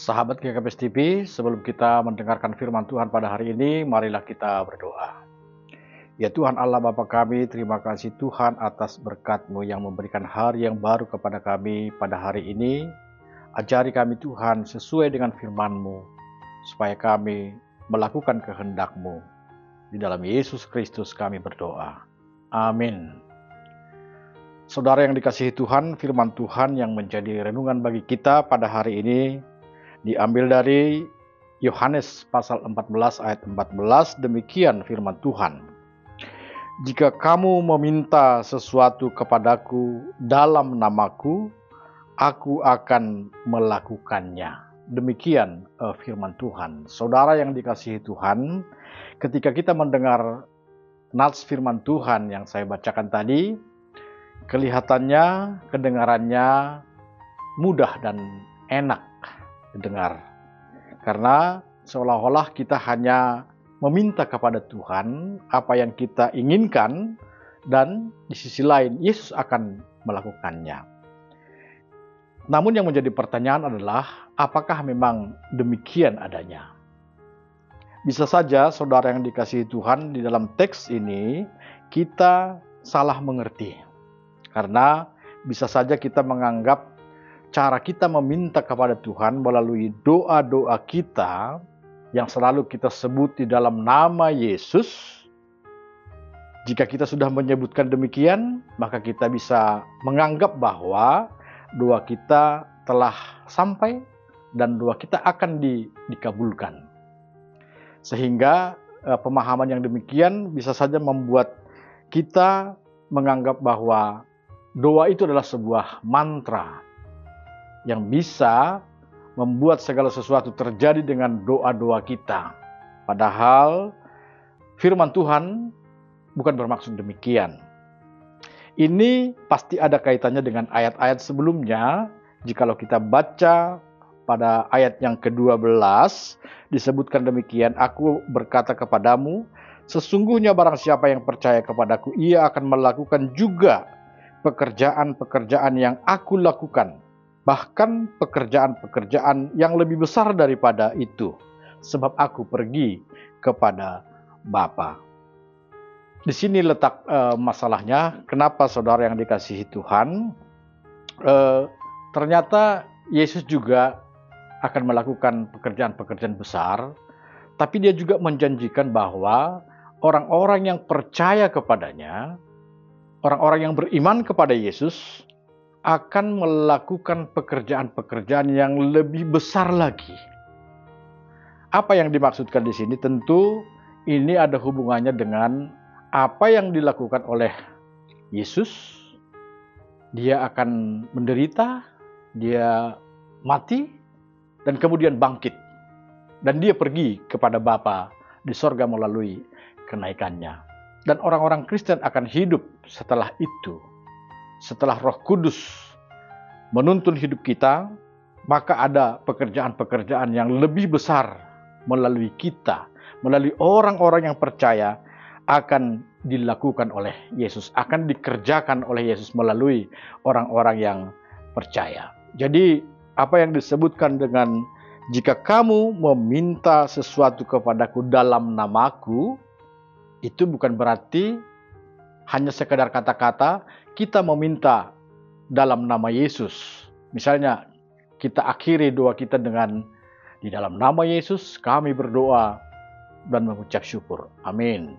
Sahabat GKBS TV, sebelum kita mendengarkan firman Tuhan pada hari ini, marilah kita berdoa. Ya Tuhan Allah Bapa kami, terima kasih Tuhan atas berkat-Mu yang memberikan hari yang baru kepada kami pada hari ini. Ajari kami Tuhan sesuai dengan firman-Mu, supaya kami melakukan kehendak-Mu. Di dalam Yesus Kristus kami berdoa. Amin. Saudara yang dikasihi Tuhan, firman Tuhan yang menjadi renungan bagi kita pada hari ini diambil dari Yohanes pasal 14 ayat 14, demikian firman Tuhan. Jika kamu meminta sesuatu kepadaku dalam namaku, aku akan melakukannya. Demikian firman Tuhan. Saudara yang dikasihi Tuhan, ketika kita mendengar nats firman Tuhan yang saya bacakan tadi, kelihatannya, kedengarannya mudah dan enak didengar. Karena seolah-olah kita hanya meminta kepada Tuhan apa yang kita inginkan, dan di sisi lain Yesus akan melakukannya. Namun yang menjadi pertanyaan adalah, apakah memang demikian adanya? Bisa saja saudara yang dikasihi Tuhan, di dalam teks ini kita salah mengerti. Karena bisa saja kita menganggap cara kita meminta kepada Tuhan melalui doa-doa kita yang selalu kita sebut di dalam nama Yesus. Jika kita sudah menyebutkan demikian, maka kita bisa menganggap bahwa doa kita telah sampai dan doa kita akan dikabulkan. Sehingga pemahaman yang demikian bisa saja membuat kita menganggap bahwa doa itu adalah sebuah mantra yang bisa membuat segala sesuatu terjadi dengan doa-doa kita. Padahal firman Tuhan bukan bermaksud demikian. Ini pasti ada kaitannya dengan ayat-ayat sebelumnya. Jikalau kita baca pada ayat yang ke-12, disebutkan demikian, aku berkata kepadamu, sesungguhnya barang siapa yang percaya kepadaku, ia akan melakukan juga pekerjaan-pekerjaan yang aku lakukan. Bahkan pekerjaan-pekerjaan yang lebih besar daripada itu, sebab aku pergi kepada Bapa. Di sini letak masalahnya, kenapa saudara yang dikasihi Tuhan, ternyata Yesus juga akan melakukan pekerjaan-pekerjaan besar, tapi dia juga menjanjikan bahwa orang-orang yang percaya kepadanya, orang-orang yang beriman kepada Yesus, akan melakukan pekerjaan-pekerjaan yang lebih besar lagi. Apa yang dimaksudkan di sini? Tentu ini ada hubungannya dengan apa yang dilakukan oleh Yesus. Dia akan menderita, dia mati, dan kemudian bangkit. Dan dia pergi kepada Bapa di sorga melalui kenaikannya. Dan orang-orang Kristen akan hidup setelah itu. Setelah Roh Kudus menuntun hidup kita, maka ada pekerjaan-pekerjaan yang lebih besar melalui kita, melalui orang-orang yang percaya, akan dilakukan oleh Yesus, akan dikerjakan oleh Yesus melalui orang-orang yang percaya. Jadi apa yang disebutkan dengan jika kamu meminta sesuatu kepadaku dalam namaku, itu bukan berarti hanya sekedar kata-kata kita meminta dalam nama Yesus. Misalnya kita akhiri doa kita dengan di dalam nama Yesus kami berdoa dan mengucap syukur. Amin.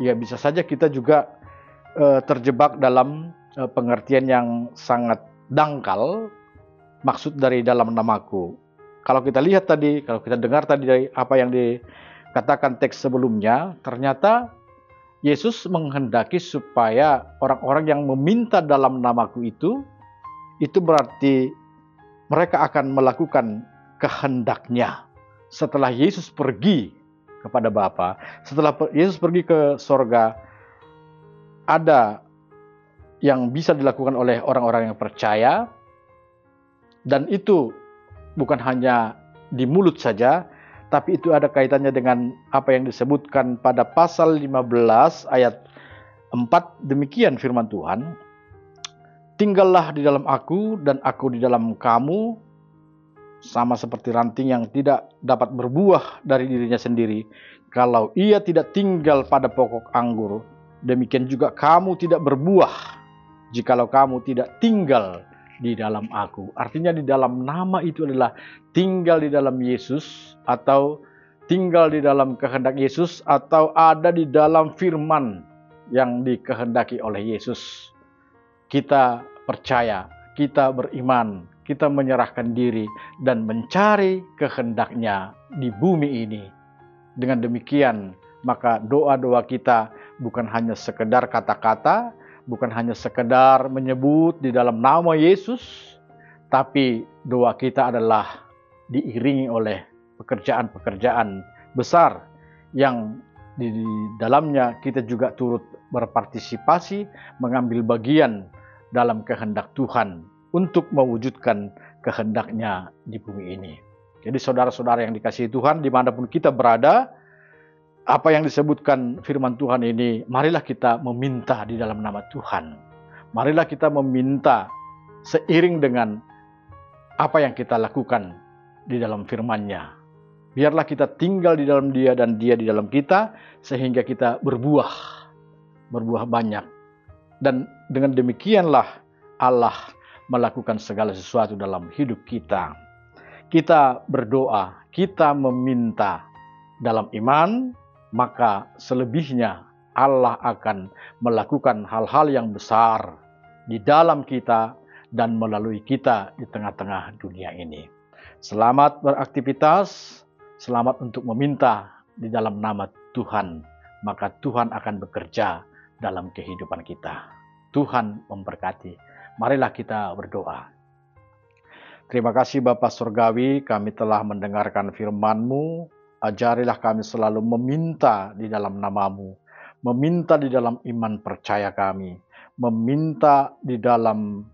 Ya, bisa saja kita juga terjebak dalam pengertian yang sangat dangkal maksud dari dalam namaku. Kalau kita lihat tadi, kalau kita dengar tadi dari apa yang dikatakan teks sebelumnya, ternyata Yesus menghendaki supaya orang-orang yang meminta dalam namaku itu berarti mereka akan melakukan kehendaknya. Setelah Yesus pergi kepada Bapa, setelah Yesus pergi ke sorga, ada yang bisa dilakukan oleh orang-orang yang percaya, dan itu bukan hanya di mulut saja, tapi itu ada kaitannya dengan apa yang disebutkan pada pasal 15 ayat 4. Demikian firman Tuhan. Tinggallah di dalam aku dan aku di dalam kamu. sama seperti ranting yang tidak dapat berbuah dari dirinya sendiri, kalau ia tidak tinggal pada pokok anggur, demikian juga kamu tidak berbuah jikalau kamu tidak tinggal di dalam aku. Artinya di dalam nama itu adalah tinggal di dalam Yesus, atau tinggal di dalam kehendak Yesus, atau ada di dalam firman yang dikehendaki oleh Yesus. Kita percaya, kita beriman, kita menyerahkan diri dan mencari kehendaknya di bumi ini. Dengan demikian, maka doa-doa kita bukan hanya sekedar kata-kata, bukan hanya sekedar menyebut di dalam nama Yesus, tapi doa kita adalah diiringi oleh pekerjaan-pekerjaan besar yang di dalamnya kita juga turut berpartisipasi, mengambil bagian dalam kehendak Tuhan untuk mewujudkan kehendaknya di bumi ini. Jadi saudara-saudara yang dikasihi Tuhan, dimanapun kita berada, apa yang disebutkan firman Tuhan ini, marilah kita meminta di dalam nama Tuhan. Marilah kita meminta seiring dengan apa yang kita lakukan di dalam firman-Nya. Biarlah kita tinggal di dalam Dia dan Dia di dalam kita, sehingga kita berbuah banyak. Dan dengan demikianlah Allah melakukan segala sesuatu dalam hidup kita. Kita berdoa, kita meminta dalam iman, maka selebihnya Allah akan melakukan hal-hal yang besar di dalam kita dan melalui kita di tengah-tengah dunia ini. Selamat beraktivitas, selamat untuk meminta di dalam nama Tuhan, maka Tuhan akan bekerja dalam kehidupan kita. Tuhan memberkati. Marilah kita berdoa. Terima kasih Bapa Surgawi, kami telah mendengarkan firman-Mu. Ajarilah kami selalu meminta di dalam nama-Mu, meminta di dalam iman percaya kami, meminta di dalam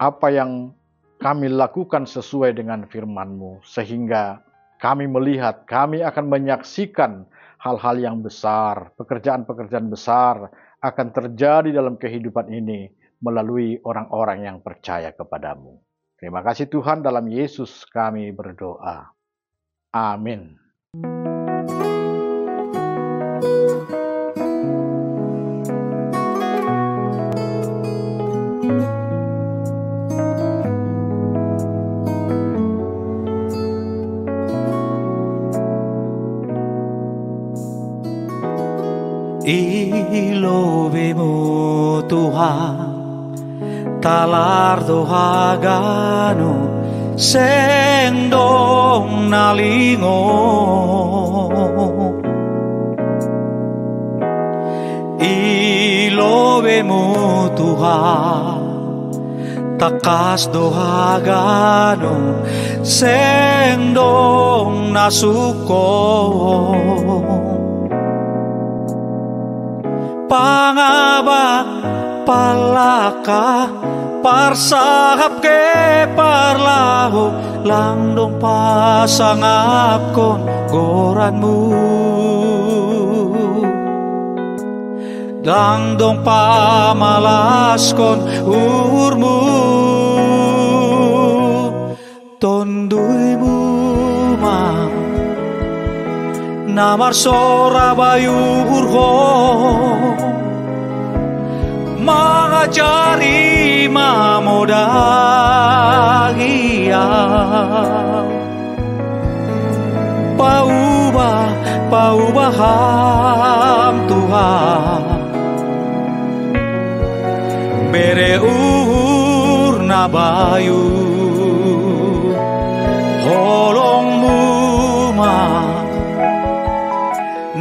apa yang kami lakukan sesuai dengan firman-Mu, sehingga kami melihat, kami akan menyaksikan hal-hal yang besar, pekerjaan-pekerjaan besar akan terjadi dalam kehidupan ini melalui orang-orang yang percaya kepadamu. Terima kasih Tuhan, dalam Yesus kami berdoa. Amin. Ilobemu Tuhan, talardo hagano, sendong nalingo. Ilobemu Tuhan, takas dohagano, sendong nasuko. Pangabak palaka, parsahap ke parlaho, langdong pasangap kon goranmu, langdong pamalas kon urmu, tonduymu ma namar sora bayurho, mengajari mamodagia, paubaham Tuhan, bereur nabayu, holongmu ma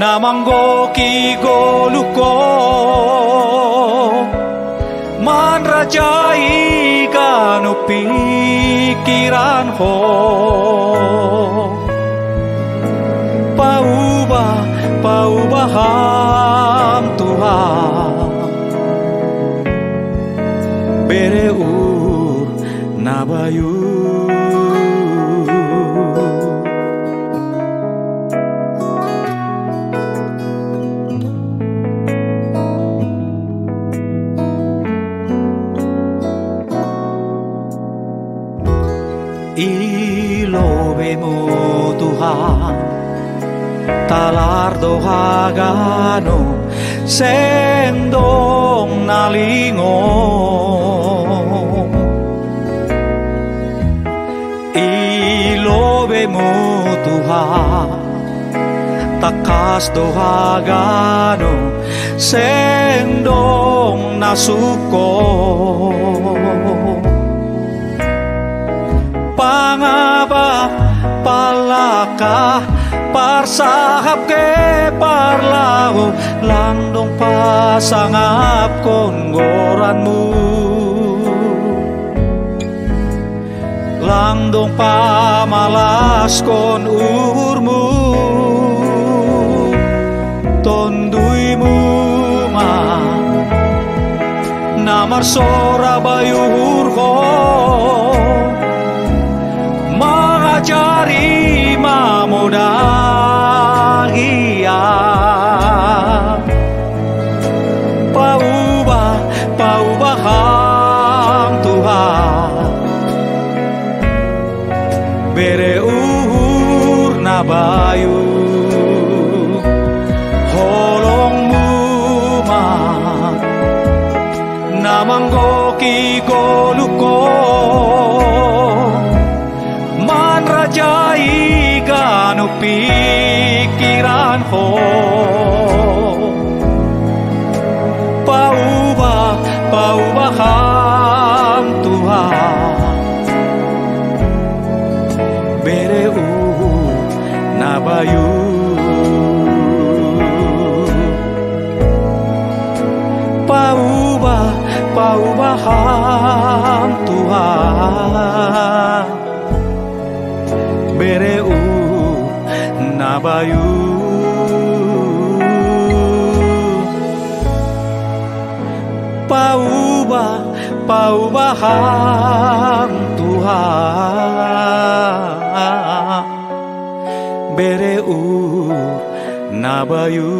namanggo kigoluko, manrajai kanu pikiran ho, paubaham Tuhan, bereur nabayu. ilobemu Tuhan talar dohagano sendong nalingo ilobemu Tuhan takas dohagano sendong nasuko pangabap palaka parsahap ke parlaho langdong pasangap kon goranmu langdong pamalas kon urmu tonduymu ma namar sora bayur ko mengajari mamudahia paubahang Tuhan bere uhur na bayu holongmu ma namanggo ki goluko man rajai ganu pikiran ho paubahang Tuhan bere na bayu paubahang Tuhan bere na bayu paubahang Tuhan bere na bayu